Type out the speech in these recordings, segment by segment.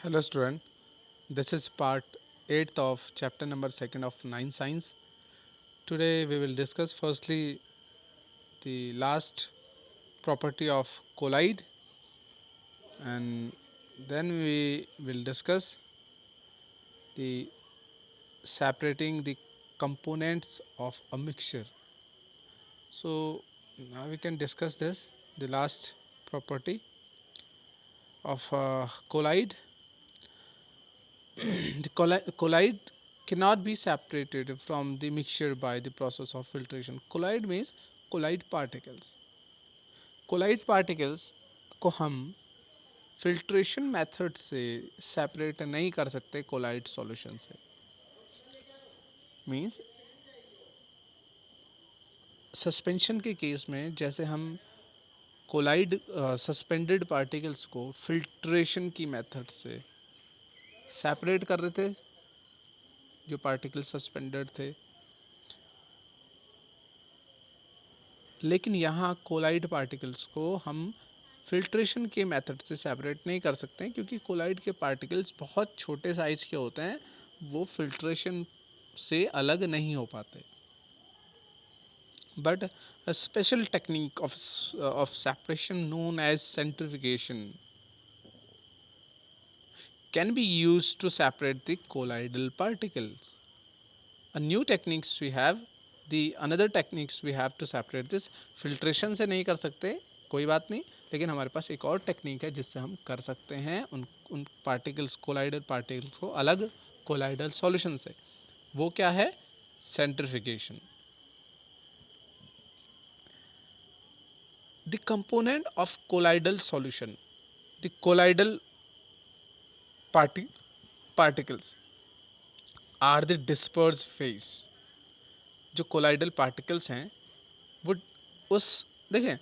Hello student, this is part 8th of chapter number 2nd of 9 science. Today we will discuss firstly the last property of colloid, and then we will discuss the separating the components of a mixture. So now we can discuss this, the last property of colloid. The colloid cannot be separated from the mixture by the process of filtration. Colloid means colloid particles. Colloid particles को हम filtration method से separate नहीं कर सकते colloid solution से. Means suspension के case में जैसे हम कोलाइड सस्पेंडेड पार्टिकल्स को फिल्ट्रेशन की मेथड से सेपरेट कर रहे थे, जो पार्टिकल सस्पेंडेड थे, लेकिन यहाँ कोलाइड पार्टिकल्स को हम फिल्ट्रेशन के मेथड से सेपरेट नहीं कर सकते हैं, क्योंकि कोलाइड के पार्टिकल्स बहुत छोटे साइज के होते हैं, वो फिल्ट्रेशन से अलग नहीं हो पाते. But a special technique of separation known as centrifugation can be used to separate the colloidal particles. A new techniques we have, the another techniques we have to separate this. filtration से नहीं कर सकते, कोई बात नहीं, लेकिन हमारे पास एक और टेक्निक है जिससे हम कर सकते हैं उन पार्टिकल्स, कोलाइडल पार्टिकल्स को अलग कोलाइडल सॉल्यूशन से. वो क्या है? सेंट्रिफिकेशन. The component of colloidal solution, the colloidal particles are the dispersed phase. जो कोलाइडल पार्टिकल्स हैं वो उस, देखें,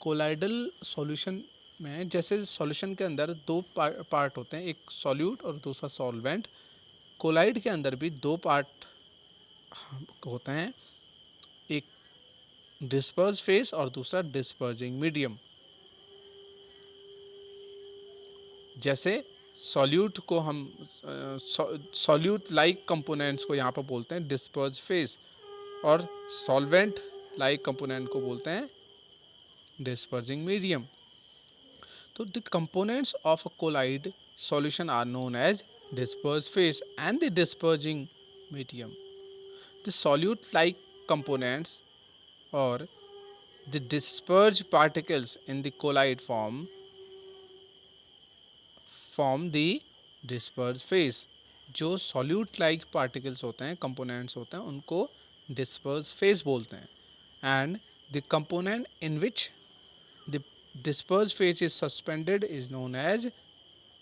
कोलाइडल सॉल्यूशन में जैसे सॉल्यूशन के अंदर दो पार्ट होते हैं, एक सॉल्यूट और दूसरा सॉल्वेंट. कोलाइड के अंदर भी दो पार्ट होते हैं, एक डिस्पर्स फेस और दूसरा डिस्पर्जिंग मीडियम. जैसे सॉल्यूट को हम सॉल्यूट लाइक कंपोनेंट्स को यहाँ पर बोलते हैं डिस्पर्स फेस, और सॉल्वेंट लाइक कंपोनेंट को बोलते हैं डिस्पर्जिंग मीडियम. तो the components of a colloid solution are known as disperse phase and the dispersing medium. The solute like components or the dispersed particles in the colloid form the dispersed phase. जो solute like particles होते हैं, components होते हैं, उनको dispersed phase बोलते हैं. And the component in which the dispersed phase is suspended is known as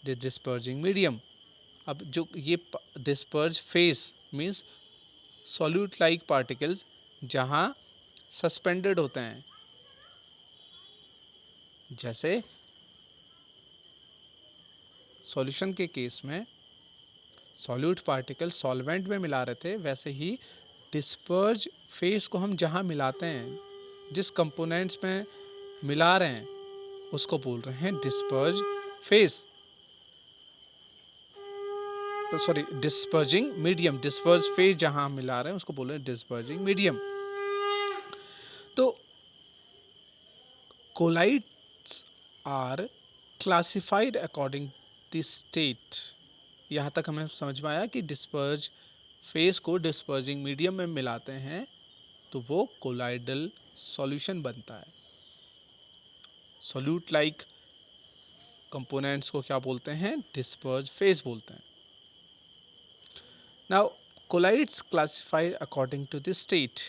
the dispersing medium. अब जो ये dispersed phase means solute like particles जहाँ suspended होते हैं, जैसे सॉल्यूशन के केस में सॉल्यूट पार्टिकल सॉल्वेंट में मिला रहे थे, वैसे ही डिस्पर्ज फेस को हम जहाँ मिलाते हैं, जिस कंपोनेंट्स में मिला रहे हैं, उसको बोल रहे हैं disperse phase, sorry dispersing medium. Disperse phase जहाँ हम मिला रहे हैं उसको बोल रहे हैं डिस्पर्जिंग मीडियम. तो colloids are classified according this state. यहाँ तक हमें समझ में आया कि डिस्पर्ज फेस को डिस्पर्जिंग मीडियम में मिलाते हैं तो वो कोलाइडल सॉल्यूशन बनता है. सॉल्यूट लाइक कंपोनेंट्स को क्या बोलते हैं? डिस्पर्ज फेस बोलते हैं. Now colloids classify according to the state.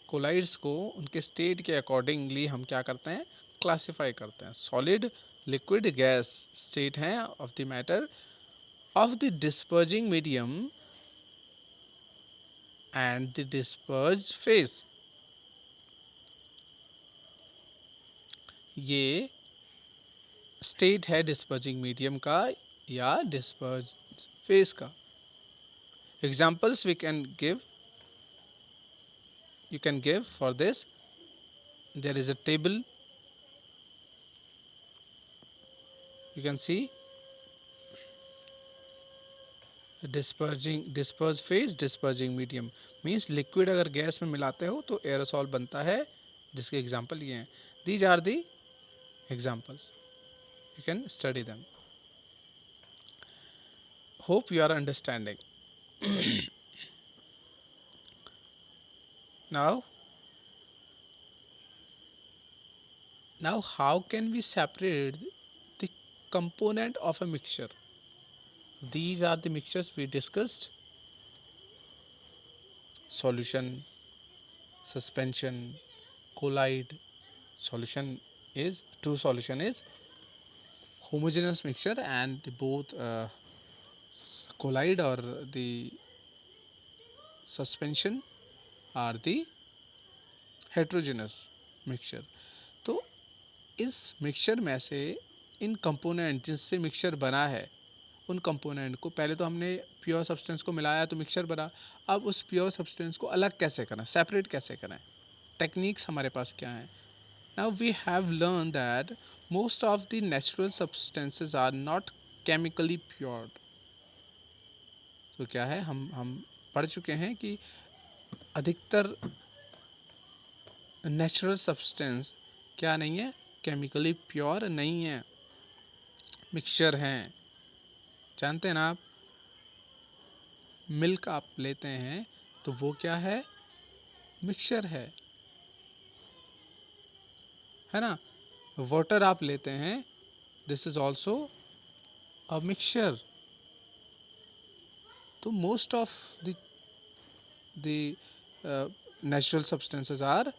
Colloids को उनके स्टेट के अकॉर्डिंगली हम क्या करते हैं? क्लासिफाई करते हैं. सॉलिड, लिक्विड, गैस स्टेट हैं of the matter of the dispersing medium and the dispersed phase. ये स्टेट है डिस्पर्जिंग मीडियम का या डिस्पर्ज फेस का. Examples we can give, you can give for this. There is a table, you can see disperse phase, dispersing medium means liquid अगर gas में मिलाते हो तो एरोसॉल बनता है, जिसके एग्जाम्पल ये हैं. These are the examples, you can study them. Hope you are understanding. now now how can we separate the component of a mixture? These are the mixtures we discussed: solution, suspension, collide. Solution is true solution is homogeneous mixture, and both collide or the suspension are the heterogeneous mixture. तो इस mixture में से इन component जिससे mixture बना है, उन component को पहले तो हमने प्योर सब्सटेंस को मिलाया तो मिक्सचर बना. अब उस प्योर सब्सटेंस को अलग कैसे करें, सेपरेट कैसे करें, टेक्निक्स हमारे पास क्या हैं? Now we have learn that most of the natural substances are not chemically pure. तो क्या है, हम पढ़ चुके हैं कि अधिकतर नेचुरल सब्सटेंस क्या नहीं है, केमिकली प्योर नहीं है, मिक्सचर हैं. जानते हैं ना आप, मिल्क आप लेते हैं तो वो क्या है, मिक्सचर है ना. वाटर आप लेते हैं, this is also a mixture. So most of the natural substances are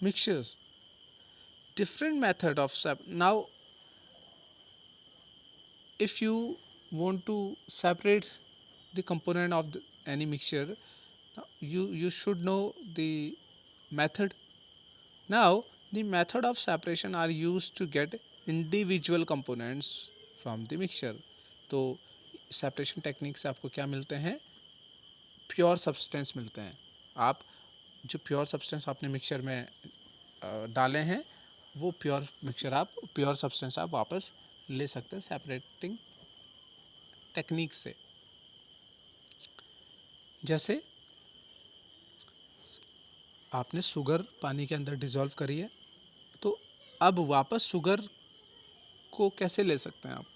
mixtures. Different method of now if you want to separate the component of any mixture, you should know the method. Now the method of separation are used to get individual components from the mixture. तो separation technique से आपको क्या मिलते हैं, pure substance मिलते हैं. आप जो प्योर सब्सटेंस आपने मिक्सचर में डाले हैं, वो प्योर सब्सटेंस आप वापस ले सकते हैं सेपरेटिंग टेक्निक से. जैसे आपने शुगर पानी के अंदर डिज़ोल्व करी है, तो अब वापस शुगर को कैसे ले सकते हैं आप,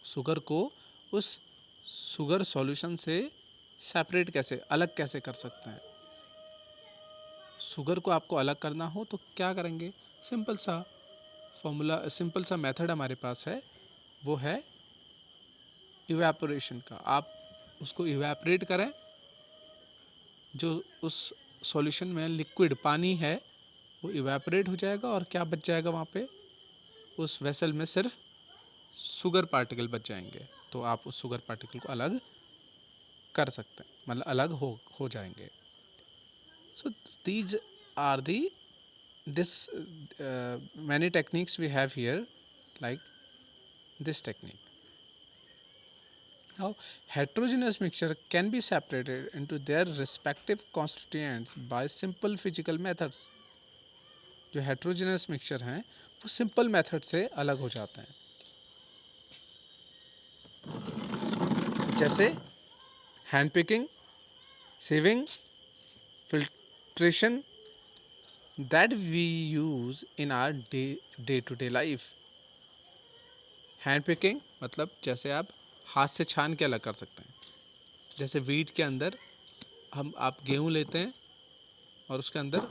शुगर को उस शुगर सॉल्यूशन से सेपरेट कैसे, अलग कैसे कर सकते हैं. शुगर को आपको अलग करना हो तो क्या करेंगे, सिंपल सा फॉर्मूला, सिंपल सा मेथड हमारे पास है, वो है इवेपोरेशन का. आप उसको इवेपोरेट करें, जो उस सॉल्यूशन में लिक्विड पानी है वो इवेपोरेट हो जाएगा, और क्या बच जाएगा वहाँ पे, उस वेसल में सिर्फ शुगर पार्टिकल बच जाएंगे. तो आप उस शुगर पार्टिकल को अलग कर सकते हैं, मतलब अलग हो जाएंगे. So these are the this many techniques we have here, like this technique. Now heterogeneous mixture can be separated into their respective constituents by simple physical methods. जो heterogeneous mixture हैं वो simple method से अलग हो जाते हैं. जैसे hand picking, sieving, filtration that we use in our day to day life. Hand picking मतलब जैसे आप हाथ से छान के अलग कर सकते हैं. जैसे वीट के अंदर आप गेहूँ लेते हैं और उसके अंदर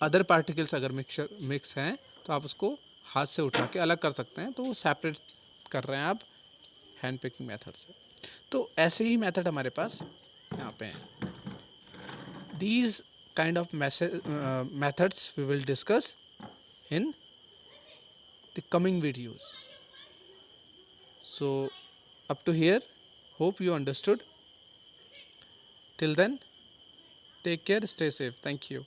अदर पार्टिकल्स अगर मिक्स हैं तो आप उसको हाथ से उठा के अलग कर सकते हैं. तो वो सेपरेट कर रहे हैं आप हैंड पिकिंग मेथड से. तो ऐसे ही मेथड हमारे पास यहाँ पे हैं. These kind of methods we will discuss in the coming videos. So up to here, hope you understood. Till then, take care, stay safe. Thank you.